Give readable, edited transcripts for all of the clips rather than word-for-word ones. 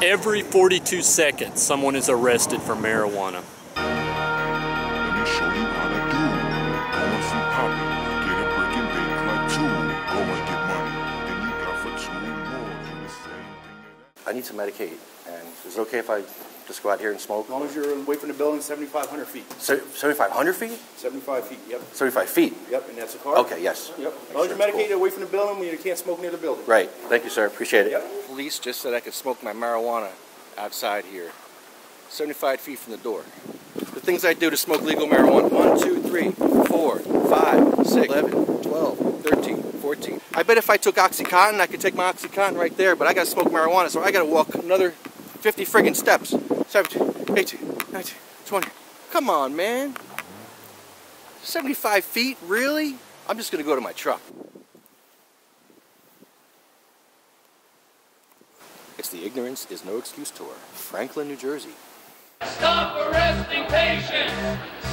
Every 42 seconds, someone is arrested for marijuana. Let me show you how to do. Go and see Poppy. Get a brick and bake like two. Go and get money. Then you got for two more. Do the same thing. I need to medicate, and is it okay if I just go out here and smoke? As long as you're away from the building 7,500 feet. 7,500 feet? 75 feet, yep. 75 feet? Yep, and that's a car? Okay, yes. Yep. As long as you're medicated away from the building, you can't smoke near the building. Right. Thank you, sir. Appreciate it. Yep. Police just said I could smoke my marijuana outside here. 75 feet from the door. The things I do to smoke legal marijuana. 1, 2, 3, 4, 5, 6, 11, 12, 13, 14. I bet if I took Oxycontin, I could take my Oxycontin right there, but I gotta smoke marijuana, so I gotta walk another 50 friggin' steps. 17, 18, 19, 20. Come on, man. 75 feet? Really? I'm just gonna go to my truck. It's the Ignorance is No Excuse Tour, Franklin, New Jersey. Stop arresting patients!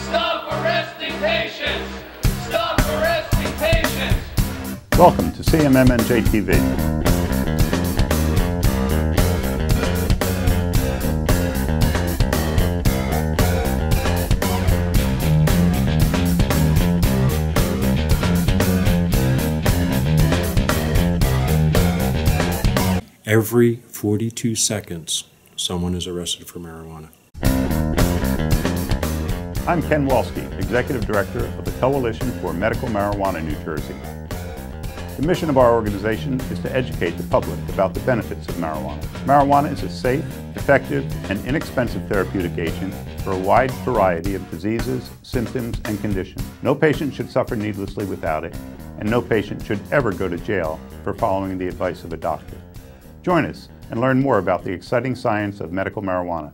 Stop arresting patients! Stop arresting patients! Welcome to CMMNJ TV. Every 42 seconds, someone is arrested for marijuana. I'm Ken Walski, Executive Director of the Coalition for Medical Marijuana, New Jersey. The mission of our organization is to educate the public about the benefits of marijuana. Marijuana is a safe, effective, and inexpensive therapeutic agent for a wide variety of diseases, symptoms, and conditions. No patient should suffer needlessly without it, and no patient should ever go to jail for following the advice of a doctor. Join us and learn more about the exciting science of medical marijuana.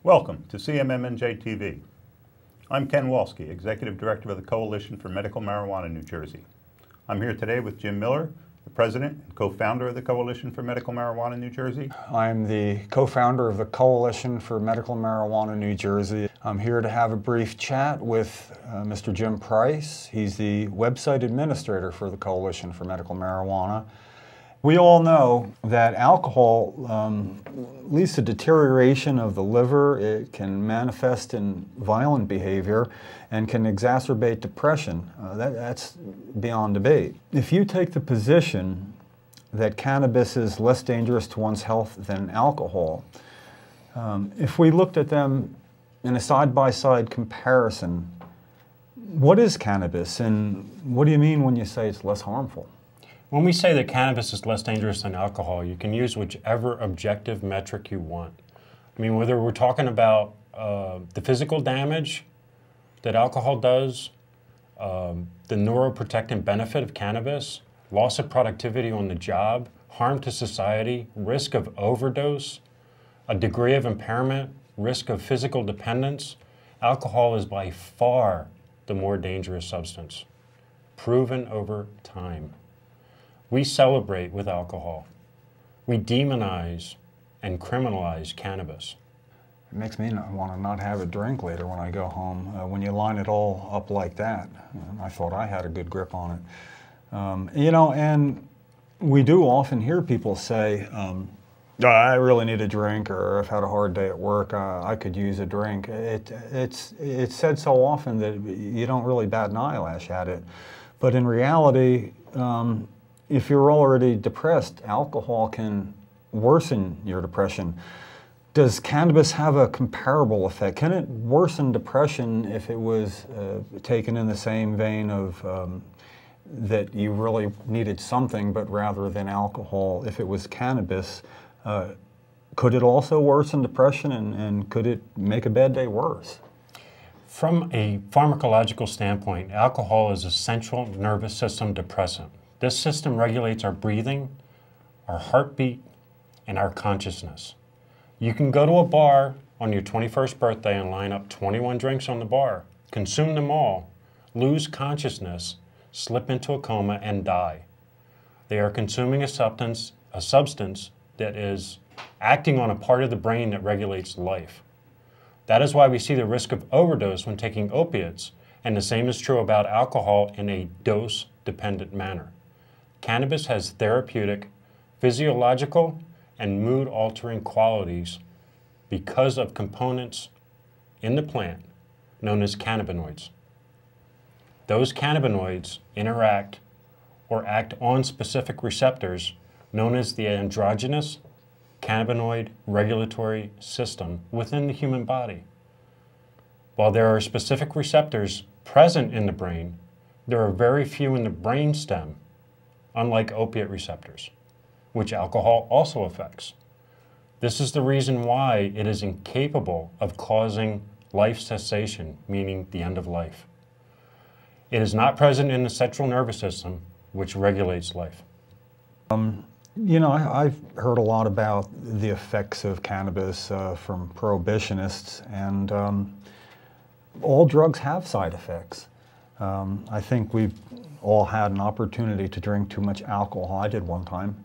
Welcome to CMMNJ TV. I'm Ken Walski, Executive Director of the Coalition for Medical Marijuana, New Jersey. I'm here today with Jim Miller, the President and co-founder of the Coalition for Medical Marijuana, New Jersey. I'm the co-founder of the Coalition for Medical Marijuana, New Jersey. I'm here to have a brief chat with Mr. Jim Price. He's the website administrator for the Coalition for Medical Marijuana. We all know that alcohol leads to deterioration of the liver. It can manifest in violent behavior and can exacerbate depression. That's beyond debate. If you take the position that cannabis is less dangerous to one's health than alcohol, if we looked at them in a side-by-side comparison, what is cannabis and what do you mean when you say it's less harmful? When we say that cannabis is less dangerous than alcohol, you can use whichever objective metric you want. I mean, whether we're talking about the physical damage that alcohol does, the neuroprotectant benefit of cannabis, loss of productivity on the job, harm to society, risk of overdose, a degree of impairment, risk of physical dependence, alcohol is by far the more dangerous substance, proven over time. We celebrate with alcohol. We demonize and criminalize cannabis. It makes me want to not have a drink later when I go home. When you line it all up like that, I thought I had a good grip on it. You know, and we do often hear people say, I really need a drink, or I've had a hard day at work, I could use a drink. It's said so often that you don't really bat an eyelash at it. But in reality, if you're already depressed, alcohol can worsen your depression. Does cannabis have a comparable effect? Can it worsen depression if it was taken in the same vein of that you really needed something, but rather than alcohol, if it was cannabis, could it also worsen depression and could it make a bad day worse? From a pharmacological standpoint, alcohol is a central nervous system depressant. This system regulates our breathing, our heartbeat, and our consciousness. You can go to a bar on your 21st birthday and line up 21 drinks on the bar, consume them all, lose consciousness, slip into a coma, and die. They are consuming a substance that is acting on a part of the brain that regulates life. That is why we see the risk of overdose when taking opiates, and the same is true about alcohol in a dose-dependent manner. Cannabis has therapeutic, physiological, and mood-altering qualities because of components in the plant known as cannabinoids. Those cannabinoids interact or act on specific receptors known as the androgenous cannabinoid regulatory system within the human body. While there are specific receptors present in the brain, there are very few in the brain stem, unlike opiate receptors, which alcohol also affects. This is the reason why it is incapable of causing life cessation, meaning the end of life. It is not present in the central nervous system, which regulates life. You know, I've heard a lot about the effects of cannabis from prohibitionists, and all drugs have side effects. I think we've all had an opportunity to drink too much alcohol. I did one time.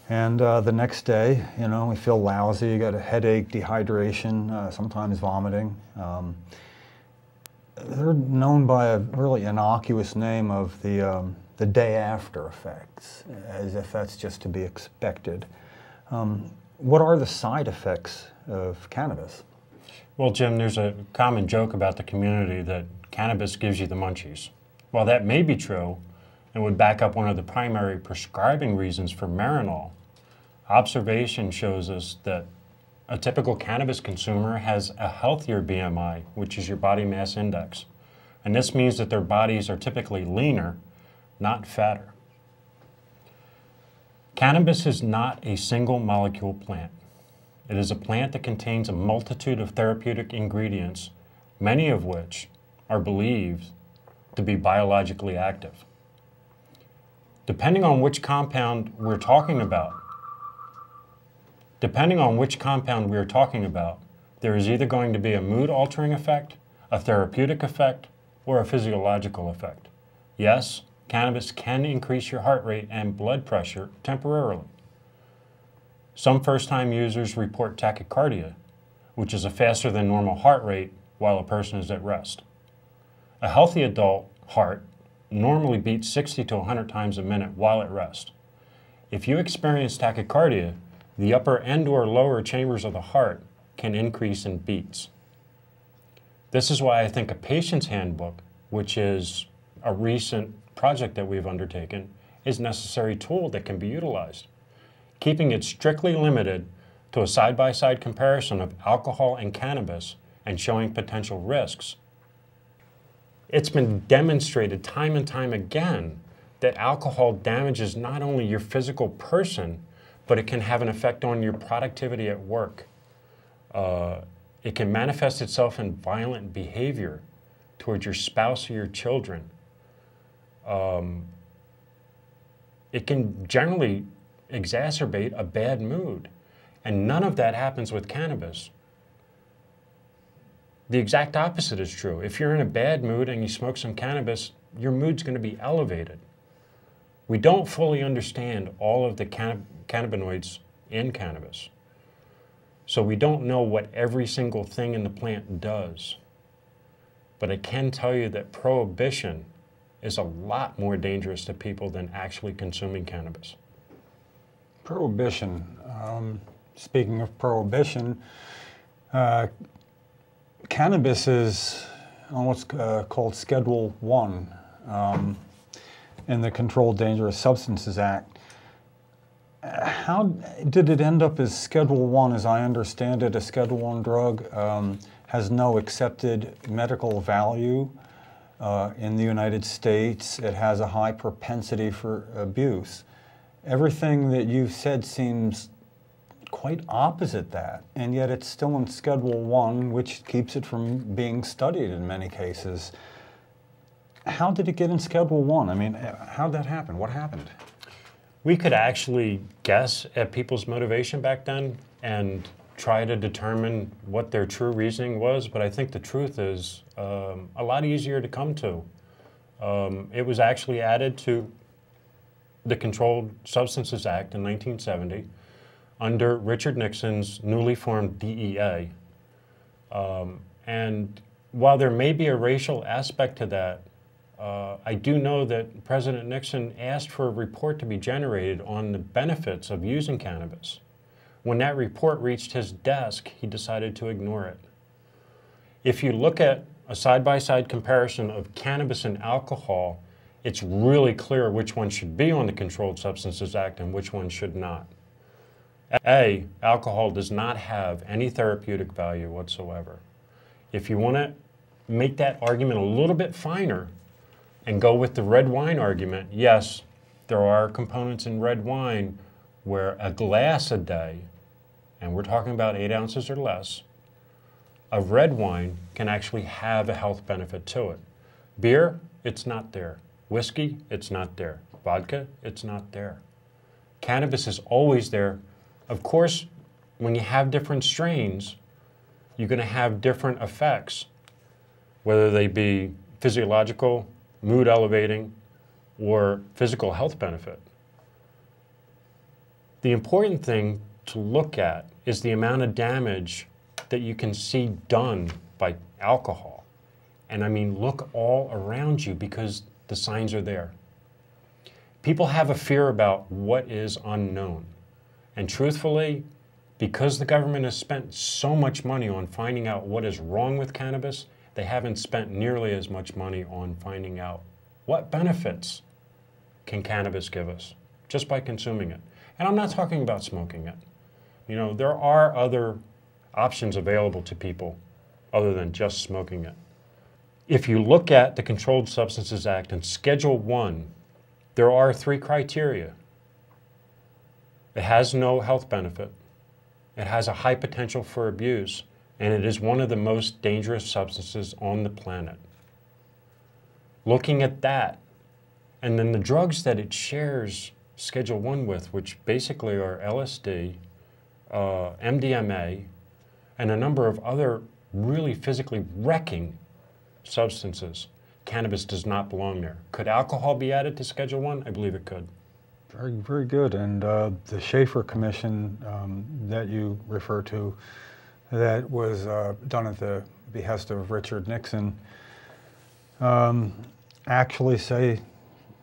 And the next day, you know, we feel lousy, you got a headache, dehydration, sometimes vomiting. They're known by a really innocuous name of the day after effects, as if that's just to be expected. What are the side effects of cannabis? Well, Jim, there's a common joke about the community that cannabis gives you the munchies. While that may be true and would back up one of the primary prescribing reasons for Marinol, observation shows us that a typical cannabis consumer has a healthier BMI, which is your body mass index. And this means that their bodies are typically leaner, not fatter. Cannabis is not a single molecule plant. It is a plant that contains a multitude of therapeutic ingredients, many of which are believed to be biologically active. Depending on which compound we're talking about, there is either going to be a mood-altering effect, a therapeutic effect, or a physiological effect. Yes, cannabis can increase your heart rate and blood pressure temporarily. Some first-time users report tachycardia, which is a faster than normal heart rate while a person is at rest. A healthy adult heart normally beats 60 to 100 times a minute while at rest. If you experience tachycardia, the upper and or lower chambers of the heart can increase in beats. This is why I think a patient's handbook, which is a recent project that we've undertaken, is a necessary tool that can be utilized. Keeping it strictly limited to a side-by-side comparison of alcohol and cannabis and showing potential risks. It's been demonstrated time and time again that alcohol damages not only your physical person, but it can have an effect on your productivity at work. It can manifest itself in violent behavior towards your spouse or your children. It can generally exacerbate a bad mood, and none of that happens with cannabis. The exact opposite is true. If you're in a bad mood and you smoke some cannabis, your mood's going to be elevated. We don't fully understand all of the cannabinoids in cannabis. So we don't know what every single thing in the plant does. But I can tell you that prohibition is a lot more dangerous to people than actually consuming cannabis. Prohibition. Speaking of prohibition, cannabis is on what's called Schedule 1 in the Controlled Dangerous Substances Act. How did it end up as Schedule 1? As I understand it, a Schedule 1 drug has no accepted medical value in the United States. It has a high propensity for abuse. Everything that you've said seems quite opposite that, and yet it's still in Schedule 1, which keeps it from being studied in many cases. How did it get in Schedule 1? I mean, how did that happen? What happened? We could actually guess at people's motivation back then and try to determine what their true reasoning was, but I think the truth is a lot easier to come to. It was actually added to the Controlled Substances Act in 1970 under Richard Nixon's newly formed DEA. And while there may be a racial aspect to that, I do know that President Nixon asked for a report to be generated on the benefits of using cannabis. When that report reached his desk, he decided to ignore it. If you look at a side-by-side comparison of cannabis and alcohol, it's really clear which one should be on the Controlled Substances Act and which one should not. A, alcohol does not have any therapeutic value whatsoever. If you want to make that argument a little bit finer and go with the red wine argument, yes, there are components in red wine where a glass a day, and we're talking about 8 ounces or less, of red wine can actually have a health benefit to it. Beer, it's not there. Whiskey, it's not there. Vodka, it's not there. Cannabis is always there. Of course, when you have different strains, you're going to have different effects, whether they be physiological, mood elevating, or physical health benefit. The important thing to look at is the amount of damage that you can see done by alcohol. And I mean, look all around you because the signs are there. People have a fear about what is unknown. And truthfully, because the government has spent so much money on finding out what is wrong with cannabis, they haven't spent nearly as much money on finding out what benefits can cannabis give us just by consuming it. And I'm not talking about smoking it. You know, there are other options available to people other than just smoking it. If you look at the Controlled Substances Act and Schedule 1, there are 3 criteria. It has no health benefit. It has a high potential for abuse, and it is one of the most dangerous substances on the planet. Looking at that, and then the drugs that it shares Schedule 1 with, which basically are LSD, MDMA, and a number of other really physically wrecking substances. Cannabis does not belong there. Could alcohol be added to Schedule 1? I believe it could. Very, very good. And the Schaefer Commission that you refer to, that was done at the behest of Richard Nixon, actually say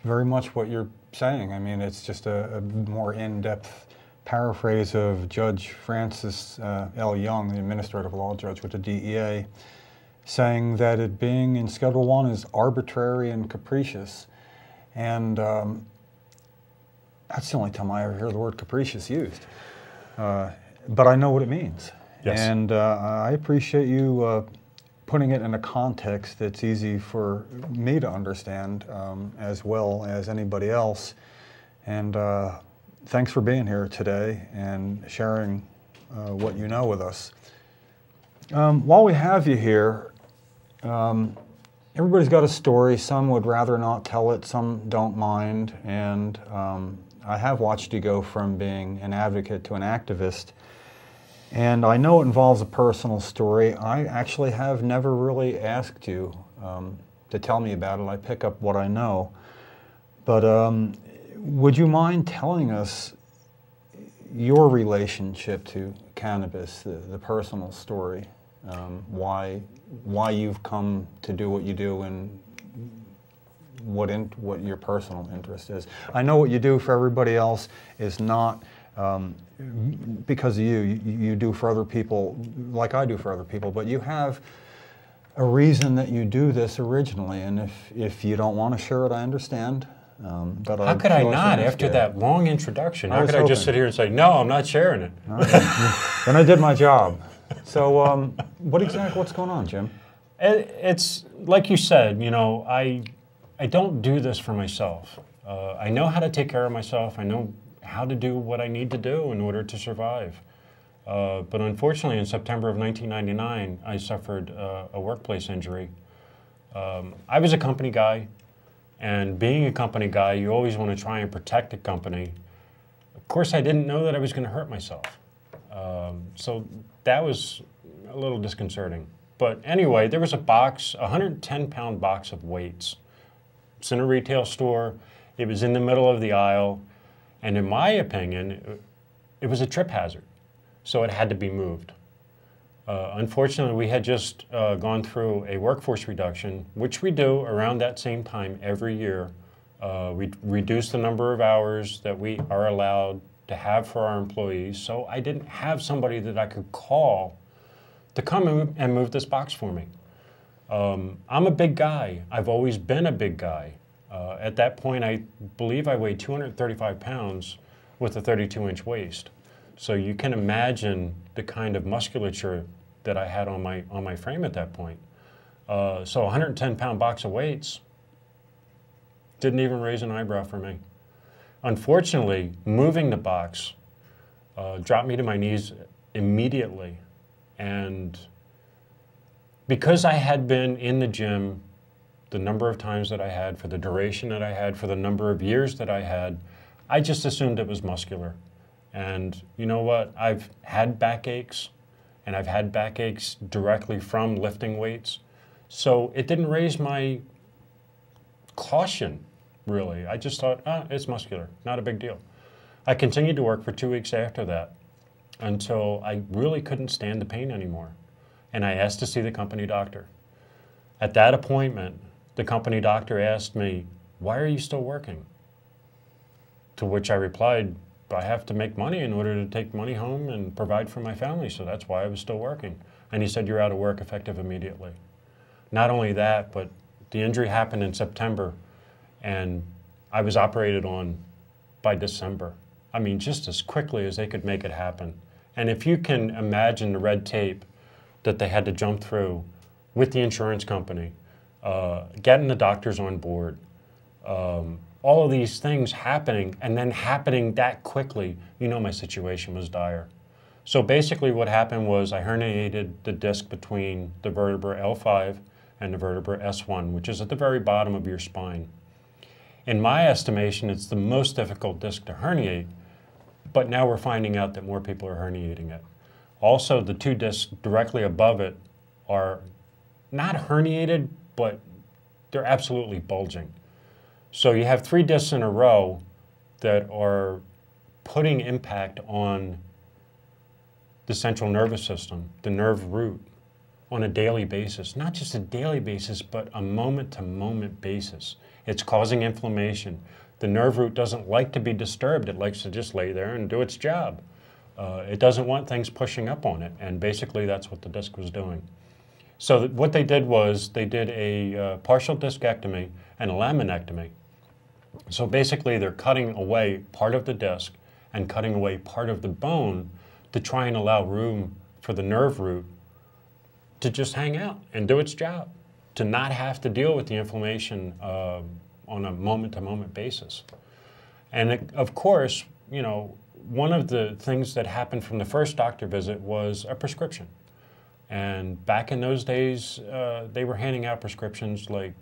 very much what you're saying. I mean, it's just a more in-depth paraphrase of Judge Francis L. Young, the administrative law judge with the DEA, saying that it being in Schedule 1 is arbitrary and capricious. And that's the only time I ever hear the word capricious used. But I know what it means. Yes. And I appreciate you putting it in a context that's easy for me to understand as well as anybody else. And thanks for being here today and sharing what you know with us. While we have you here, everybody's got a story. Some would rather not tell it, some don't mind. And I have watched you go from being an advocate to an activist. And I know it involves a personal story. I actually have never really asked you to tell me about it. I pick up what I know. But would you mind telling us your relationship to cannabis, the personal story, why you've come to do what you do and what your personal interest is? I know what you do for everybody else is not because of you. You do for other people like I do for other people, but you have a reason that you do this originally, and if you don't want to share it, I understand. But how could I not after that long introduction? How could I just sit here and say, no, I'm not sharing it? Then I did my job. So what's going on, Jim? It's like you said, you know, I don't do this for myself. I know how to take care of myself. I know how to do what I need to do in order to survive. But unfortunately, in September of 1999, I suffered a workplace injury. I was a company guy, and being a company guy, you always want to try and protect the company. Of course, I didn't know that I was going to hurt myself. So that was a little disconcerting. But anyway, there was a box, a 110-pound box of weights. It's in a retail store. It was in the middle of the aisle. And in my opinion, it was a trip hazard. So it had to be moved. Unfortunately, we had just gone through a workforce reduction, which we do around that same time every year. We reduce the number of hours that we are allowed to have for our employees, so I didn't have somebody that I could call to come and move this box for me. I'm a big guy. I've always been a big guy. At that point, I believe I weighed 235 pounds with a 32-inch waist. So you can imagine the kind of musculature that I had on my frame at that point. So a 110-pound box of weights didn't even raise an eyebrow for me. Unfortunately, moving the box dropped me to my knees immediately. And because I had been in the gym the number of times that I had, for the duration that I had, for the number of years that I had, I just assumed it was muscular. And you know what? I've had backaches, and I've had backaches directly from lifting weights. So it didn't raise my caution, really. I just thought, it's muscular, not a big deal. I continued to work for 2 weeks after that until I really couldn't stand the pain anymore. And I asked to see the company doctor. At that appointment, the company doctor asked me, "Why are you still working?" To which I replied, "I have to make money in order to take money home and provide for my family, so that's why I was still working." And he said, "You're out of work effective immediately." Not only that, but the injury happened in September, and I was operated on by December. I mean, just as quickly as they could make it happen. And if you can imagine the red tape that they had to jump through with the insurance company, getting the doctors on board, all of these things happening and then happening that quickly, you know my situation was dire. So basically what happened was I herniated the disc between the vertebra L5 and the vertebra S1, which is at the very bottom of your spine. In my estimation, it's the most difficult disc to herniate, but now we're finding out that more people are herniating it. Also, the two discs directly above it are not herniated, but they're absolutely bulging. So you have 3 discs in a row that are putting impact on the central nervous system, the nerve root, on a daily basis. Not just a daily basis, but a moment-to-moment basis. It's causing inflammation. The nerve root doesn't like to be disturbed. It likes to just lay there and do its job. It doesn't want things pushing up on it, and basically that's what the disc was doing. So what they did was they did a partial discectomy and a laminectomy. So basically they're cutting away part of the disc and cutting away part of the bone to try and allow room for the nerve root to just hang out and do its job, to not have to deal with the inflammation on a moment-to-moment basis. And of course, you know, one of the things that happened from the first doctor visit was a prescription. And back in those days, they were handing out prescriptions like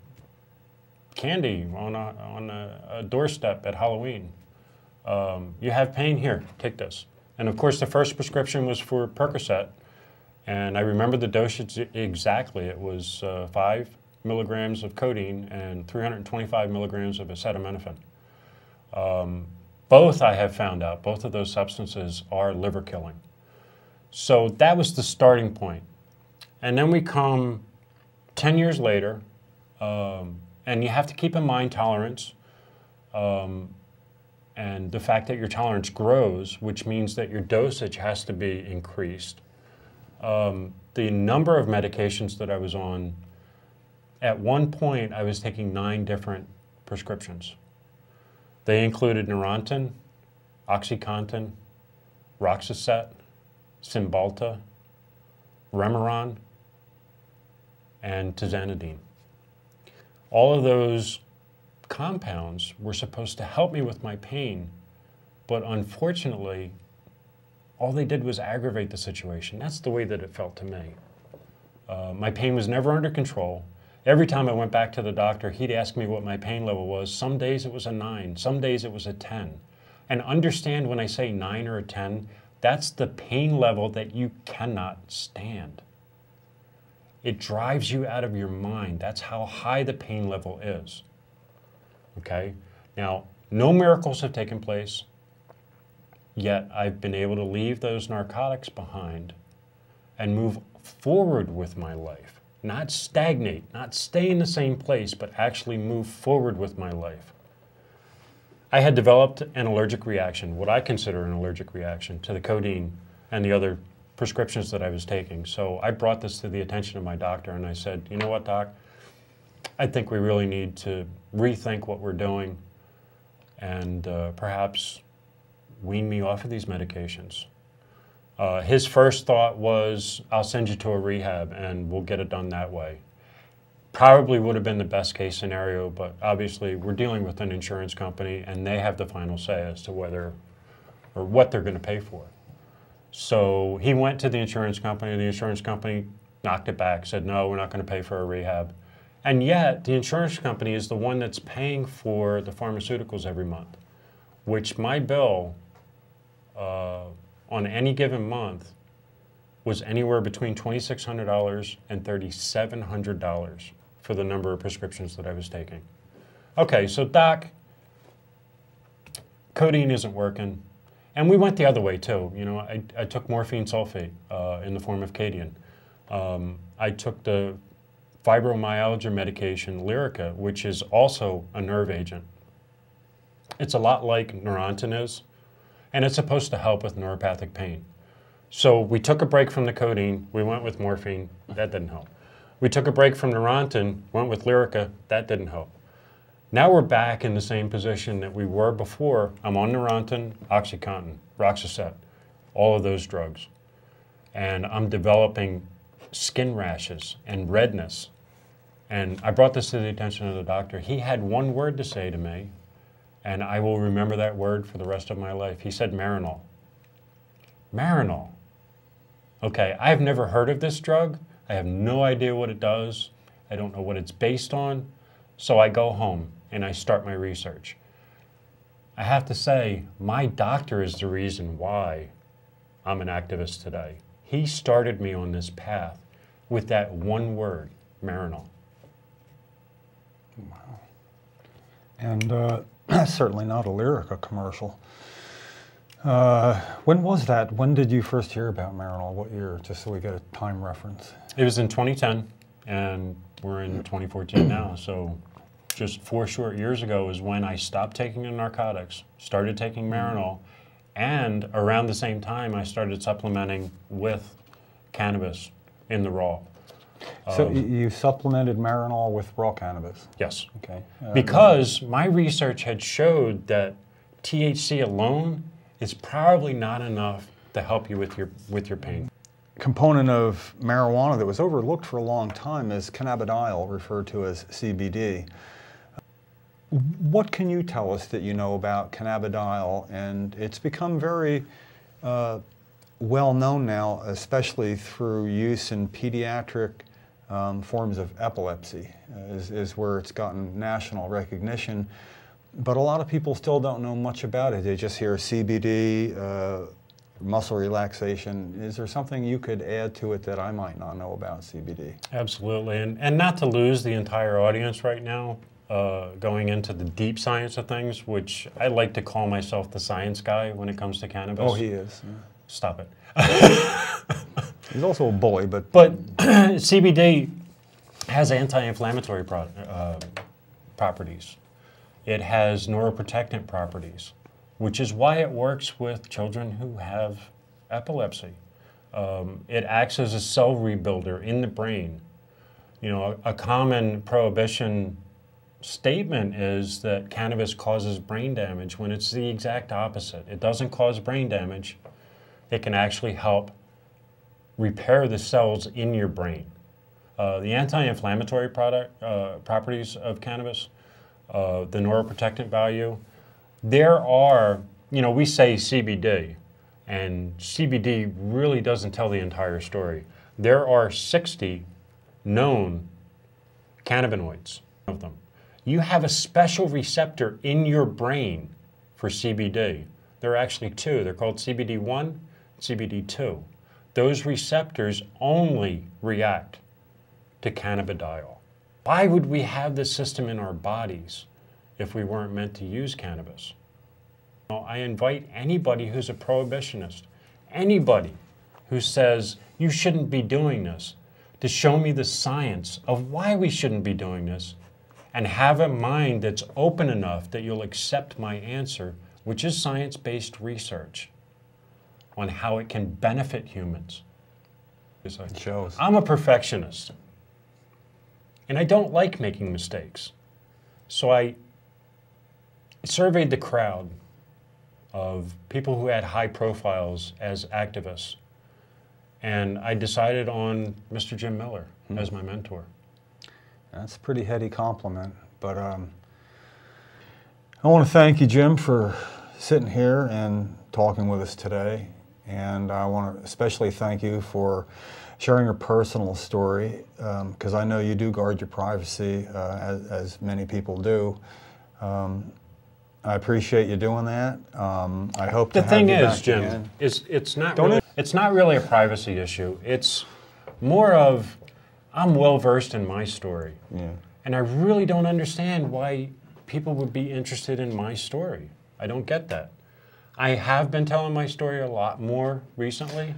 candy on a doorstep at Halloween. You have pain? Here, take this. And of course, the first prescription was for Percocet. And I remember the dosage exactly. It was 5 milligrams of codeine and 325 milligrams of acetaminophen. Both, I have found out, both of those substances are liver killing. So that was the starting point. And then we come 10 years later, and you have to keep in mind tolerance and the fact that your tolerance grows, which means that your dosage has to be increased. The number of medications that I was on, at one point I was taking 9 different prescriptions. They included Neurontin, OxyContin, Roxicet, Cymbalta, Remeron, and tizanidine. All of those compounds were supposed to help me with my pain, but unfortunately, all they did was aggravate the situation. That's the way that it felt to me. My pain was never under control. Every time I went back to the doctor, he'd ask me what my pain level was. Some days it was a 9, some days it was a 10. And understand when I say 9 or a 10, that's the pain level that you cannot stand. It drives you out of your mind. That's how high the pain level is. Okay? Now, no miracles have taken place, yet I've been able to leave those narcotics behind and move forward with my life. Not stagnate, not stay in the same place, but actually move forward with my life. I had developed an allergic reaction, what I consider an allergic reaction, to the codeine and the other prescriptions that I was taking. So I brought this to the attention of my doctor, and I said, you know what, doc? I think we really need to rethink what we're doing and perhaps wean me off of these medications. His first thought was, I'll send you to a rehab and we'll get it done that way. Probably would have been the best case scenario, but obviously we're dealing with an insurance company and they have the final say as to whether or what they're going to pay for. So he went to the insurance company knocked it back, said, no, we're not going to pay for a rehab. And yet the insurance company is the one that's paying for the pharmaceuticals every month, which my bill on any given month was anywhere between $2,600 and $3,700 for the number of prescriptions that I was taking. Okay, so doc, codeine isn't working. And we went the other way too. You know, I took morphine sulfate in the form of Cadian. I took the fibromyalgia medication Lyrica, which is also a nerve agent. It's a lot like Neurontin is, and it's supposed to help with neuropathic pain. So we took a break from the codeine, we went with morphine, that didn't help. We took a break from Neurontin, went with Lyrica, that didn't help. Now we're back in the same position that we were before. I'm on Neurontin, OxyContin, Roxicet, all of those drugs. And I'm developing skin rashes and redness. And I brought this to the attention of the doctor. He had one word to say to me, and I will remember that word for the rest of my life. He said Marinol. Marinol. Okay, I've never heard of this drug. I have no idea what it does. I don't know what it's based on. So I go home and I start my research. I have to say, my doctor is the reason why I'm an activist today. He started me on this path with that one word, Marinol. Wow. And certainly not a Lyrica commercial. When was that? When did you first hear about Marinol? What year? Just so we get a time reference. It was in 2010, and we're in 2014 now. So just 4 short years ago is when I stopped taking the narcotics, started taking Marinol, and around the same time I started supplementing with cannabis in the raw. So you supplemented Marinol with raw cannabis? Yes. Okay. Because my research had showed that THC alone is probably not enough to help you with your pain. Component of marijuana that was overlooked for a long time is cannabidiol, referred to as CBD. What can you tell us that you know about cannabidiol? And it's become very well known now, especially through use in pediatric forms of epilepsy, is where it's gotten national recognition. But a lot of people still don't know much about it. They just hear CBD, muscle relaxation. Is there something you could add to it that I might not know about CBD? Absolutely, and not to lose the entire audience right now, going into the deep science of things, which I like to call myself the science guy when it comes to cannabis. Oh, he is. Yeah. Stop it. He's also a bully, but CBD has anti-inflammatory properties. It has neuroprotectant properties, which is why it works with children who have epilepsy. It acts as a cell rebuilder in the brain. You know, a common prohibition statement is that cannabis causes brain damage, when it's the exact opposite. It doesn't cause brain damage. It can actually help repair the cells in your brain. The anti-inflammatory properties of cannabis, the neuroprotectant value, there are, you know, we say CBD, and CBD really doesn't tell the entire story. There are 60 known cannabinoids of them. You have a special receptor in your brain for CBD. There are actually 2. They're called CBD1, CBD2. Those receptors only react to cannabidiol. Why would we have this system in our bodies if we weren't meant to use cannabis? I invite anybody who's a prohibitionist, anybody who says you shouldn't be doing this, to show me the science of why we shouldn't be doing this, and have a mind that's open enough that you'll accept my answer, which is science-based research on how it can benefit humans. It shows. I'm a perfectionist, and I don't like making mistakes. So I surveyed the crowd of people who had high profiles as activists, and I decided on Mr. Jim Miller as my mentor. That's a pretty heady compliment, but I want to thank you, Jim, for sitting here and talking with us today. And I want to especially thank you for sharing your personal story, because I know you do guard your privacy, as many people do. I appreciate you doing that. I hope to have you back. The thing is, Jim, it's not really a privacy issue. It's more of, I'm well versed in my story, and I really don't understand why people would be interested in my story. I don't get that. I have been telling my story a lot more recently.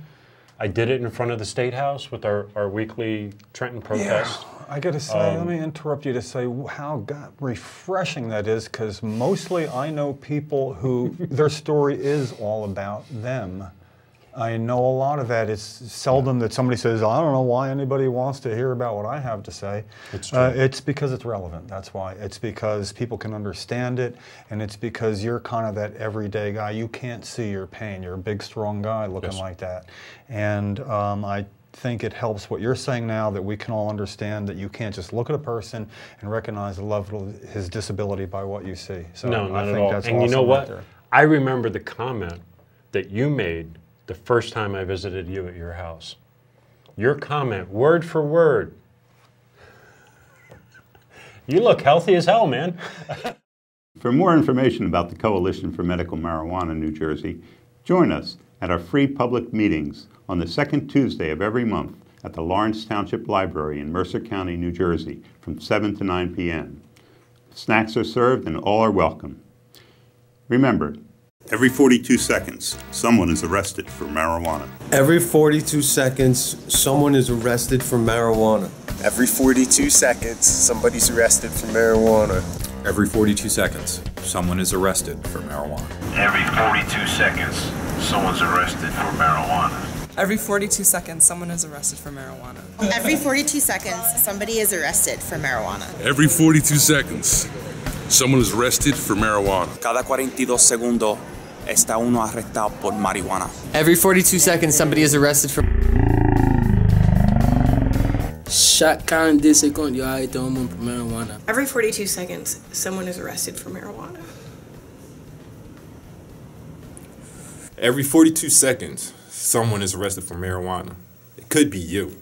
I did it in front of the State House with our weekly Trenton protest. Yeah, I got to say, let me interrupt you to say how refreshing that is, because mostly I know people who their story is all about them. I know a lot of that. It's seldom that somebody says, I don't know why anybody wants to hear about what I have to say. It's true. It's because it's relevant. That's why. It's because people can understand it, and it's because you're kind of that everyday guy. You can't see your pain. You're a big, strong guy looking like that. And I think it helps what you're saying now, that we can all understand that you can't just look at a person and recognize the level of his disability by what you see. So no, not I think at all. that's And awesome you know what? right there. I remember the comment that you made the first time I visited you at your house. Your comment, word for word. You look healthy as hell, man. For more information about the Coalition for Medical Marijuana New Jersey, join us at our free public meetings on the second Tuesday of every month at the Lawrence Township Library in Mercer County, New Jersey, from 7 to 9 p.m. Snacks are served and all are welcome. Remember, every 42 seconds, someone is arrested for marijuana. Every 42 seconds, someone is arrested for marijuana. Every 42 seconds, somebody's arrested for marijuana. Every 42 seconds, someone is arrested for marijuana. Every 42 seconds, someone's arrested for marijuana. Every 42 seconds, someone is arrested for marijuana. Every 42 seconds, somebody is arrested for marijuana. Every 42 seconds, someone is arrested for marijuana. Cada 42 segundos está uno arrestado por marihuana. Every 42 seconds, somebody is arrested for... Cada 10 segundos hay todo mundo por marijuana. Every 42 seconds, someone is arrested for marijuana. Every 42 seconds, someone is arrested for marijuana. It could be you.